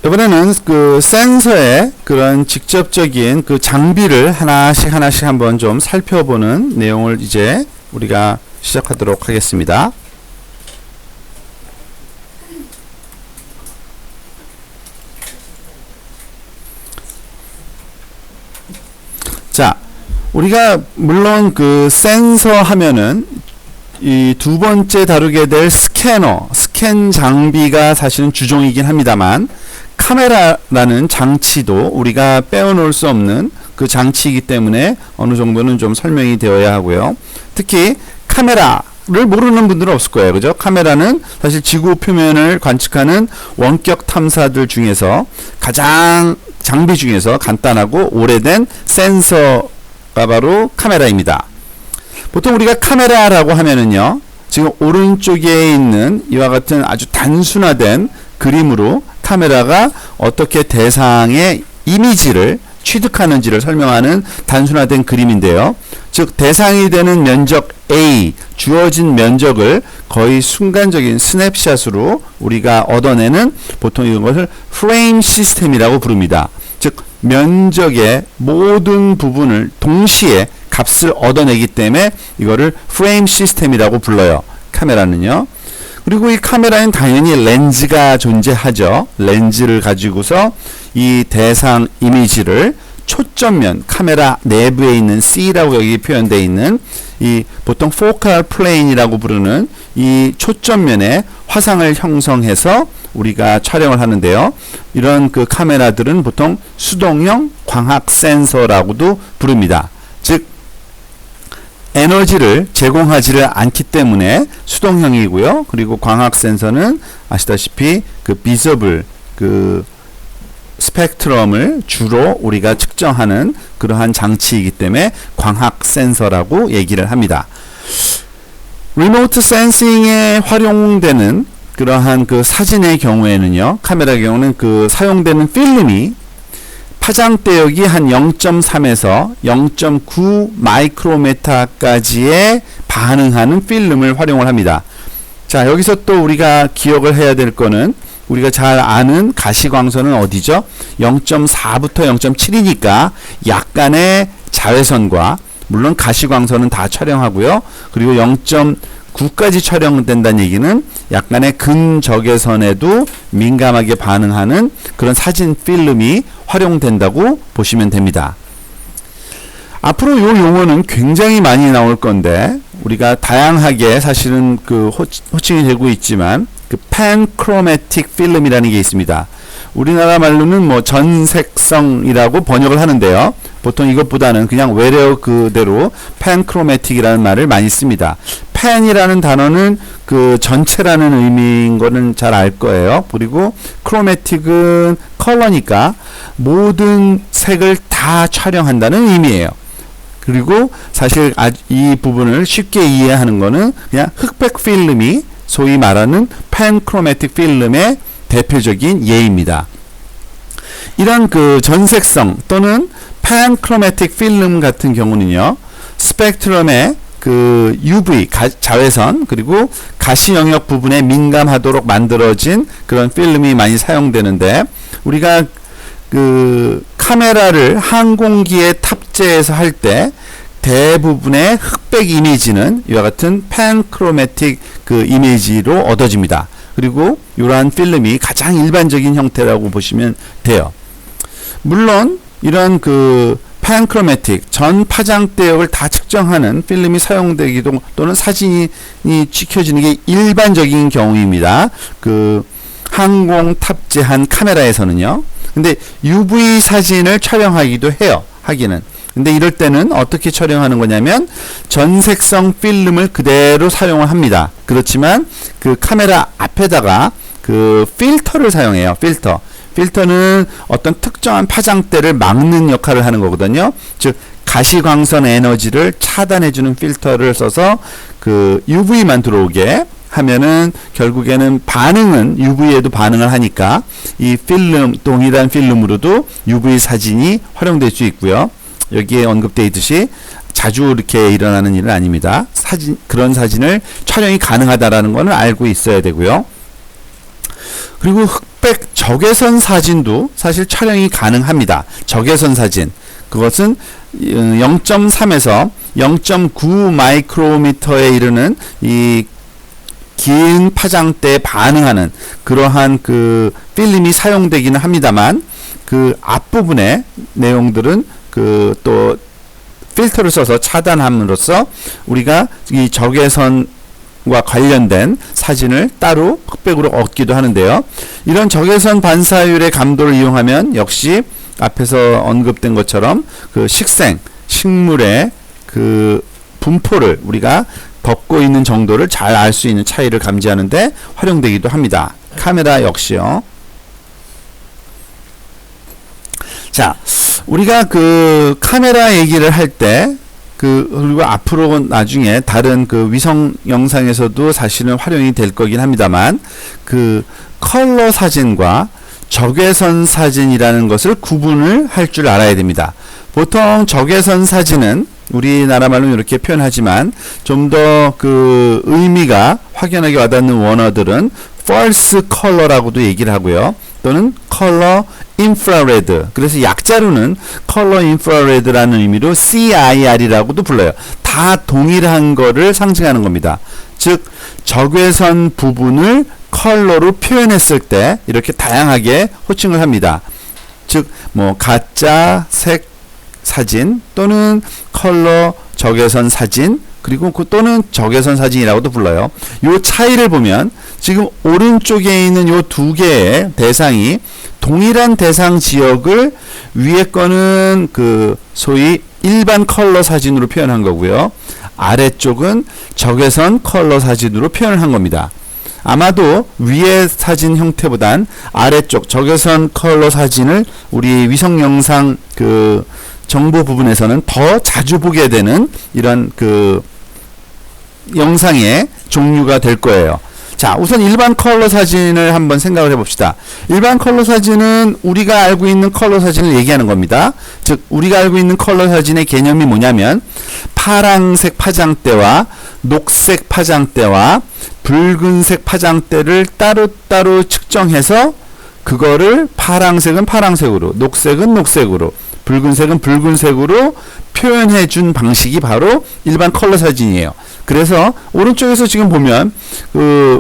이번에는 그 센서의 그런 직접적인 그 장비를 하나씩 한번 좀 살펴보는 내용을 이제 우리가 시작하도록 하겠습니다. 자, 우리가 물론 그 센서 하면은 이 두 번째 다루게 될 스캔 장비가 사실은 주종이긴 합니다만, 카메라라는 장치도 우리가 빼어놓을 수 없는 그 장치이기 때문에 어느 정도는 좀 설명이 되어야 하고요. 특히 카메라를 모르는 분들은 없을 거예요. 그죠? 카메라는 사실 지구 표면을 관측하는 원격 탐사들 중에서 가장 장비 중에서 간단하고 오래된 센서가 바로 카메라입니다. 보통 우리가 카메라라고 하면은요, 지금 오른쪽에 있는 이와 같은 아주 단순화된 그림으로 카메라가 어떻게 대상의 이미지를 취득하는지를 설명하는 단순화된 그림인데요. 즉 대상이 되는 면적 A, 주어진 면적을 거의 순간적인 스냅샷으로 우리가 얻어내는, 보통 이것을 프레임 시스템이라고 부릅니다. 즉 면적의 모든 부분을 동시에 값을 얻어내기 때문에 이거를 프레임 시스템이라고 불러요. 카메라는요. 그리고 이 카메라엔 당연히 렌즈가 존재하죠. 렌즈를 가지고서 이 대상 이미지를 초점면, 카메라 내부에 있는 C라고 여기 표현되어 있는 이 보통 포칼 플레인이라고 부르는 이 초점면에 화상을 형성해서 우리가 촬영을 하는데요. 이런 그 카메라들은 보통 수동형 광학 센서라고도 부릅니다. 즉 에너지를 제공하지를 않기 때문에 수동형이고요. 그리고 광학 센서는 아시다시피 그 비저블 그 스펙트럼을 주로 우리가 측정하는 그러한 장치이기 때문에 광학 센서라고 얘기를 합니다. 리모트 센싱에 활용되는 그러한 그 사진의 경우에는요, 카메라의 경우는 그 사용되는 필름이 파장대역이 한 0.3에서 0.9 마이크로메타까지의 반응하는 필름을 활용을 합니다. 자, 여기서 또 우리가 기억을 해야 될 거는, 우리가 잘 아는 가시광선은 어디죠? 0.4부터 0.7이니까 약간의 자외선과, 물론 가시광선은 다 촬영하고요. 그리고 0.9까지 촬영된다는 얘기는 약간의 근적외선에도 민감하게 반응하는 그런 사진 필름이 활용된다고 보시면 됩니다. 앞으로 이 용어는 굉장히 많이 나올 건데, 우리가 다양하게 사실은 그 호칭이 되고 있지만, 그 팬크로매틱 필름이라는 게 있습니다. 우리나라 말로는 뭐 전색성이라고 번역을 하는데요. 보통 이것보다는 그냥 외래어 그대로 팬크로매틱이라는 말을 많이 씁니다. 팬이라는 단어는 그 전체라는 의미인 거는 잘 알 거예요. 그리고 크로매틱은 컬러니까 모든 색을 다 촬영한다는 의미예요. 그리고 사실 이 부분을 쉽게 이해하는 거는 그냥 흑백 필름이 소위 말하는 팬크로매틱 필름의 대표적인 예입니다. 이런 그 전색성 또는 팬크로매틱 필름 같은 경우는요, 스펙트럼의 그 UV 자외선 그리고 가시 영역 부분에 민감하도록 만들어진 그런 필름이 많이 사용되는데, 우리가 그 카메라를 항공기에 탑재해서 할 때 대부분의 흑백 이미지는 이와 같은 팬크로매틱 그 이미지로 얻어집니다. 그리고 이러한 필름이 가장 일반적인 형태라고 보시면 돼요. 물론 이런 그 팬크로매틱 전 파장대역을 다 측정하는 필름이 사용되기도, 또는 사진이 찍혀지는 게 일반적인 경우입니다. 그 항공 탑재한 카메라에서는요. 근데 UV 사진을 촬영하기도 해요. 하기는. 근데 이럴 때는 어떻게 촬영하는 거냐면 전색성 필름을 그대로 사용을 합니다. 그렇지만 그 카메라 앞에다가 그 필터를 사용해요. 필터는 어떤 특정한 파장대를 막는 역할을 하는 거거든요. 즉 가시광선 에너지를 차단해주는 필터를 써서 그 UV만 들어오게 하면은 결국에는 반응은 UV에도 반응을 하니까 이 필름, 동일한 필름으로도 UV 사진이 활용될 수 있고요. 여기에 언급되어 있듯이 자주 이렇게 일어나는 일은 아닙니다. 그런 사진을 촬영이 가능하다라는 것을 알고 있어야 되고요. 그리고 흑백 적외선 사진도 사실 촬영이 가능합니다. 적외선 사진. 그것은 0.3에서 0.9 마이크로미터에 이르는 이 긴 파장대에 반응하는 그러한 그 필름이 사용되기는 합니다만, 그 앞부분의 내용들은 그 또 필터를 써서 차단함으로써 우리가 이 적외선과 관련된 사진을 따로 흑백으로 얻기도 하는데요. 이런 적외선 반사율의 감도를 이용하면 역시 앞에서 언급된 것처럼 그 식물의 그 분포를 우리가 덮고 있는 정도를 잘 알 수 있는 차이를 감지하는데 활용되기도 합니다. 카메라 역시요. 자, 우리가 그 카메라 얘기를 할 때 그리고 앞으로 나중에 다른 그 위성 영상에서도 사실은 활용이 될 거긴 합니다만, 그 컬러 사진과 적외선 사진이라는 것을 구분을 할 줄 알아야 됩니다. 보통 적외선 사진은 우리나라 말로는 이렇게 표현하지만 좀 더 그 의미가 확연하게 와닿는 원어들은 false color라고도 얘기를 하고요. 또는 color infrared. 그래서 약자로는 color infrared라는 의미로 CIR이라고도 불러요. 다 동일한 거를 상징하는 겁니다. 즉 적외선 부분을 컬러로 표현했을 때 이렇게 다양하게 호칭을 합니다. 즉 뭐 가짜 색 사진 또는 컬러 적외선 사진, 그리고 또는 적외선 사진이라고도 불러요. 요 차이를 보면 지금 오른쪽에 있는 요 두 개의 대상이 동일한 대상 지역을 위에 거는 그 소위 일반 컬러 사진으로 표현한 거고요. 아래쪽은 적외선 컬러 사진으로 표현을 한 겁니다. 아마도 위의 사진 형태보단 아래쪽 적외선 컬러 사진을 우리 위성 영상 그 정보 부분에서는 더 자주 보게 되는 이런 그 영상의 종류가 될 거예요. 자, 우선 일반 컬러 사진을 한번 생각을 해봅시다. 일반 컬러 사진은 우리가 알고 있는 컬러 사진을 얘기하는 겁니다. 즉 우리가 알고 있는 컬러 사진의 개념이 뭐냐면 파랑색 파장대와 녹색 파장대와 붉은색 파장대를 따로따로 측정해서 그거를 파랑색은 파랑색으로, 녹색은 녹색으로, 붉은색은 붉은색으로 표현해 준 방식이 바로 일반 컬러 사진이에요. 그래서 오른쪽에서 지금 보면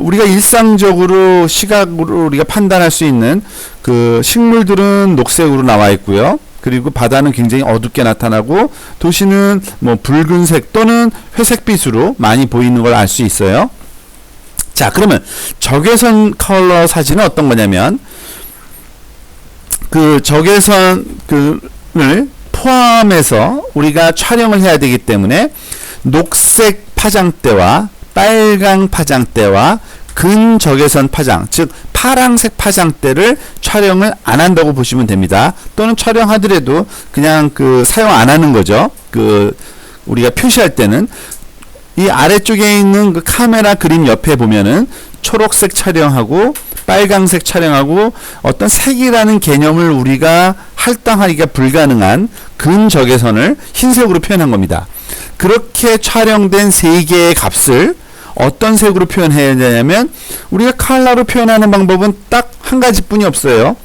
우리가 일상적으로 시각으로 우리가 판단할 수 있는 그 식물들은 녹색으로 나와 있고요. 그리고 바다는 굉장히 어둡게 나타나고 도시는 뭐 붉은색 또는 회색빛으로 많이 보이는 걸 알 수 있어요. 자, 그러면 적외선 컬러 사진은 어떤 거냐면 그 적외선을 포함해서 우리가 촬영을 해야 되기 때문에 녹색 파장대와 빨강 파장대와 근적외선 파장, 즉 파랑색 파장대를 촬영을 안 한다고 보시면 됩니다. 또는 촬영하더라도 그냥 그 사용 안 하는 거죠. 그 우리가 표시할 때는 이 아래쪽에 있는 그 카메라 그림 옆에 보면은 초록색 촬영하고 빨강색 촬영하고 어떤 색이라는 개념을 우리가 할당하기가 불가능한 근적외선을 흰색으로 표현한 겁니다. 그렇게 촬영된 세 개의 값을 어떤 색으로 표현해야 되냐면 우리가 컬러로 표현하는 방법은 딱 한 가지뿐이 없어요.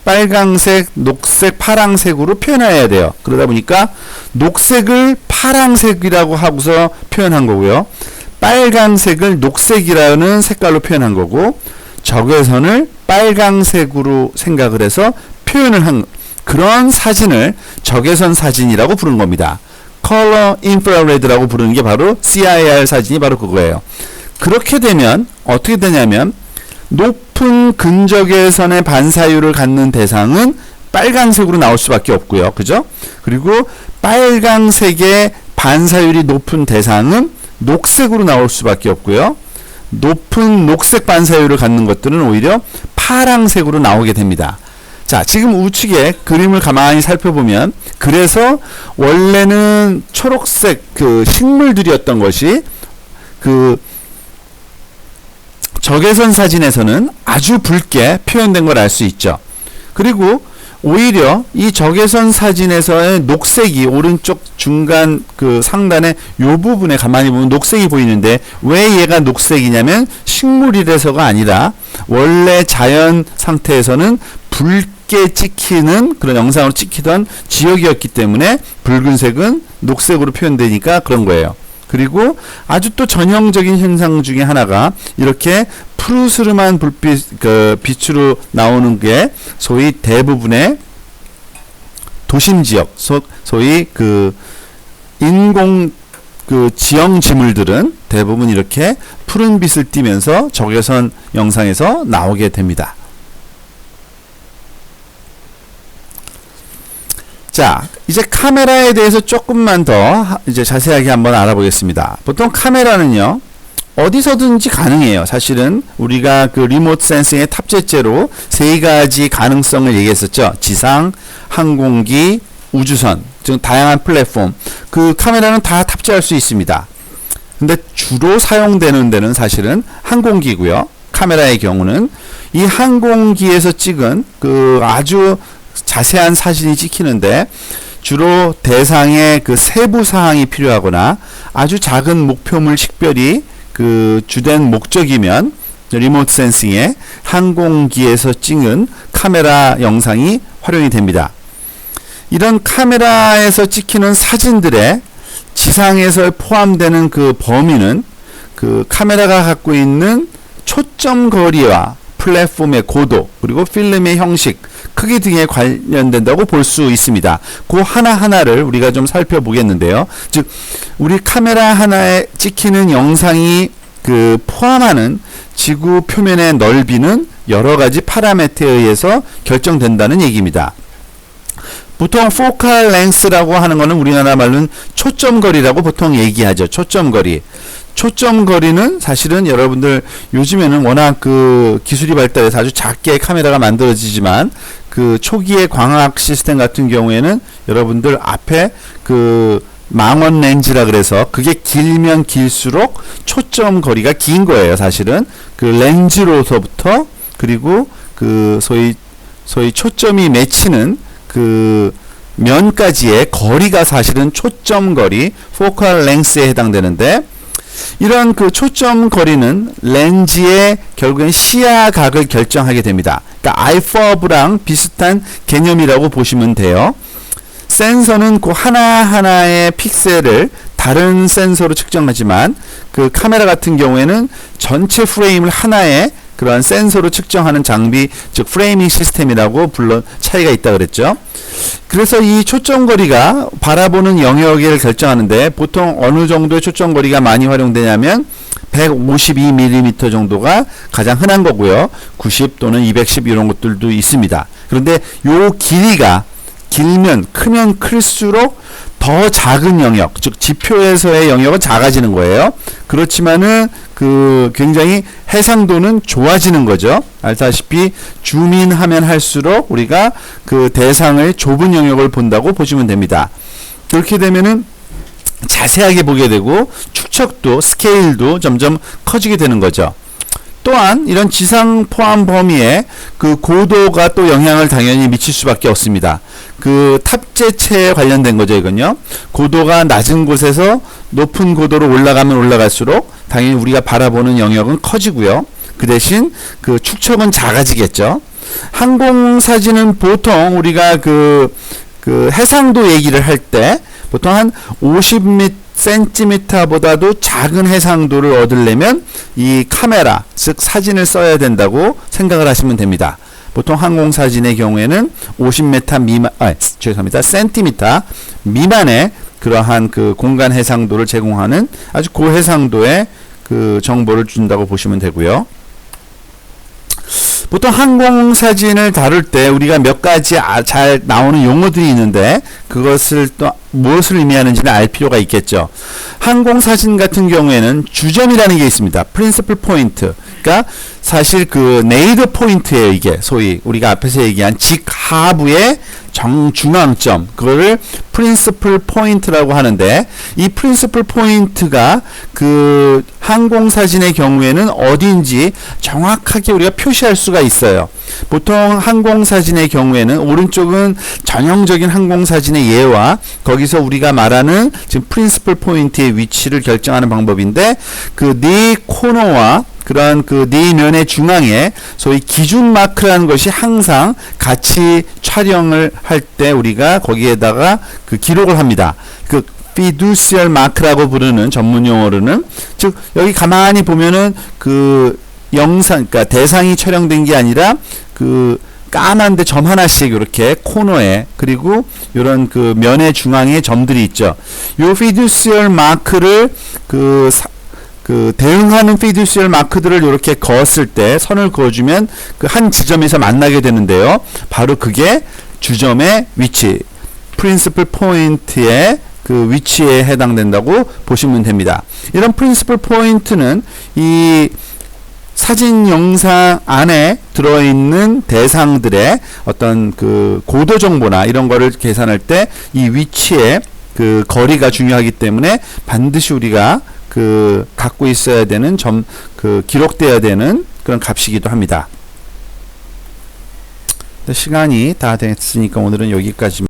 빨강색, 녹색, 파랑색으로 표현해야 돼요. 그러다 보니까 녹색을 파랑색이라고 하고서 표현한 거고요. 빨강색을 녹색이라는 색깔로 표현한 거고, 적외선을 빨강색으로 생각을 해서 표현을 한 그런 사진을 적외선 사진이라고 부르는 겁니다. Color Infrared라고 부르는 게 바로 CIR 사진이 바로 그거예요. 그렇게 되면 어떻게 되냐면 높은 근적외선의 반사율을 갖는 대상은 빨강색으로 나올 수밖에 없고요. 그죠? 그리고 빨강색의 반사율이 높은 대상은 녹색으로 나올 수밖에 없고요. 높은 녹색 반사율을 갖는 것들은 오히려 파랑색으로 나오게 됩니다. 자, 지금 우측에 그림을 가만히 살펴보면 그래서 원래는 초록색 그 식물들이었던 것이 그 적외선 사진에서는 아주 붉게 표현된 걸 알 수 있죠. 그리고 오히려 이 적외선 사진에서의 녹색이 오른쪽 중간 그 상단의 요 부분에 가만히 보면 녹색이 보이는데 왜 얘가 녹색이냐면 식물이라서가 아니라 원래 자연 상태에서는 붉게 찍히는 그런 영상으로 찍히던 지역이었기 때문에 붉은색은 녹색으로 표현되니까 그런 거예요. 그리고 아주 또 전형적인 현상 중에 하나가 이렇게 푸르스름한 불빛, 빛으로 나오는 게 소위 대부분의 도심 지역, 소위 인공 지형 지물들은 대부분 이렇게 푸른 빛을 띠면서 적외선 영상에서 나오게 됩니다. 자, 이제 카메라에 대해서 조금만 더 이제 자세하게 한번 알아보겠습니다. 보통 카메라는요, 어디서든지 가능해요. 사실은 우리가 그 리모트 센싱의 탑재체로 세 가지 가능성을 얘기했었죠. 지상, 항공기, 우주선, 즉 다양한 플랫폼. 그 카메라는 다 탑재할 수 있습니다. 근데 주로 사용되는 데는 사실은 항공기고요. 카메라의 경우는 이 항공기에서 찍은 그 아주 자세한 사진이 찍히는데 주로 대상의 그 세부 사항이 필요하거나 아주 작은 목표물 식별이 그 주된 목적이면 리모트 센싱에 항공기에서 찍은 카메라 영상이 활용이 됩니다. 이런 카메라에서 찍히는 사진들의 지상에서 포함되는 그 범위는 그 카메라가 갖고 있는 초점 거리와 플랫폼의 고도 그리고 필름의 형식, 크기 등에 관련된다고 볼 수 있습니다. 그 하나하나를 우리가 좀 살펴보겠는데요. 즉 우리 카메라 하나에 찍히는 영상이 그 포함하는 지구 표면의 넓이는 여러 가지 파라미터에 의해서 결정된다는 얘기입니다. 보통 포칼 랭스라고 하는 거는 우리나라 말로는 초점거리라고 보통 얘기하죠. 초점거리. 초점거리는 사실은 여러분들 요즘에는 워낙 그 기술이 발달해서 아주 작게 카메라가 만들어지지만 그 초기의 광학 시스템 같은 경우에는 여러분들 앞에 그 망원 렌즈라 그래서 그게 길면 길수록 초점 거리가 긴 거예요. 사실은 그 렌즈로서부터 그리고 그 소위 초점이 맺히는 그 면까지의 거리가 사실은 초점 거리, 포컬 랭스에 해당되는데 이런 그 초점 거리는 렌즈의 결국엔 시야각을 결정하게 됩니다. 그러니까 아이포브랑 비슷한 개념이라고 보시면 돼요. 센서는 그 하나하나의 픽셀을 다른 센서로 측정하지만 그 카메라 같은 경우에는 전체 프레임을 하나의 그러한 센서로 측정하는 장비, 즉 프레이밍 시스템이라고 물론 차이가 있다 그랬죠. 그래서 이 초점거리가 바라보는 영역을 결정하는데 보통 어느 정도의 초점거리가 많이 활용되냐면 152mm 정도가 가장 흔한 거고요. 90 또는 210 이런 것들도 있습니다. 그런데 요 길이가 길면 크면 클수록 더 작은 영역, 즉 지표에서의 영역은 작아지는 거예요. 그렇지만은 그 굉장히 해상도는 좋아지는 거죠. 알다시피 줌인하면 할수록 우리가 그 대상의 좁은 영역을 본다고 보시면 됩니다. 그렇게 되면은 자세하게 보게 되고 축척도 스케일도 점점 커지게 되는 거죠. 또한 이런 지상 포함 범위에 그 고도가 또 영향을 당연히 미칠 수밖에 없습니다. 그 탑재체에 관련된 거죠, 이건요. 고도가 낮은 곳에서 높은 고도로 올라가면 올라갈수록 당연히 우리가 바라보는 영역은 커지고요. 그 대신 그 축척은 작아지겠죠. 항공 사진은 보통 우리가 그 해상도 얘기를 할 때 보통 한 50cm보다도 작은 해상도를 얻으려면 이 카메라, 즉 사진을 써야 된다고 생각을 하시면 됩니다. 보통 항공 사진의 경우에는 50m 미만, 센티미터 미만의 그러한 그 공간 해상도를 제공하는 아주 고해상도의 그 정보를 준다고 보시면 되고요. 보통 항공 사진을 다룰 때 우리가 몇 가지 잘 나오는 용어들이 있는데 그것을 또 무엇을 의미하는지는 알 필요가 있겠죠. 항공 사진 같은 경우에는 주점이라는 게 있습니다. 프린시플 포인트. 그러니까 사실 그 네이드 포인트예요. 이게 소위 우리가 앞에서 얘기한 직하부의 정중앙점, 그거를 프린시플 포인트라고 하는데, 이 프린시플 포인트가 그 항공사진의 경우에는 어딘지 정확하게 우리가 표시할 수가 있어요. 보통 항공사진의 경우에는 오른쪽은 전형적인 항공사진의 예와 거기서 우리가 말하는 지금 프린시플 포인트의 위치를 결정하는 방법인데, 그 네 코너와 그러한 그 네 면의 중앙에 소위 기준 마크라는 것이 항상 같이 촬영을 할 때 우리가 거기에다가 그 기록을 합니다. 그 fiducial mark라고 부르는 전문 용어로는, 즉 여기 가만히 보면은 그 영상, 그러니까 대상이 촬영된 게 아니라 그 까만데 점 하나씩 이렇게 코너에, 그리고 이런 그 면의 중앙에 점들이 있죠. 요 fiducial mark를 그 대응하는 fiducial 마크들을 이렇게 그었을 때, 선을 그어주면 그 한 지점에서 만나게 되는데요. 바로 그게 주점의 위치, 프린시플 포인트의 그 위치에 해당된다고 보시면 됩니다. 이런 프린시플 포인트는 이 사진 영상 안에 들어있는 대상들의 어떤 그 고도 정보나 이런 거를 계산할 때 이 위치의 그 거리가 중요하기 때문에 반드시 우리가 그 갖고 있어야 되는 그 기록되어야 되는 그런 값이기도 합니다. 시간이 다 됐으니까 오늘은 여기까지.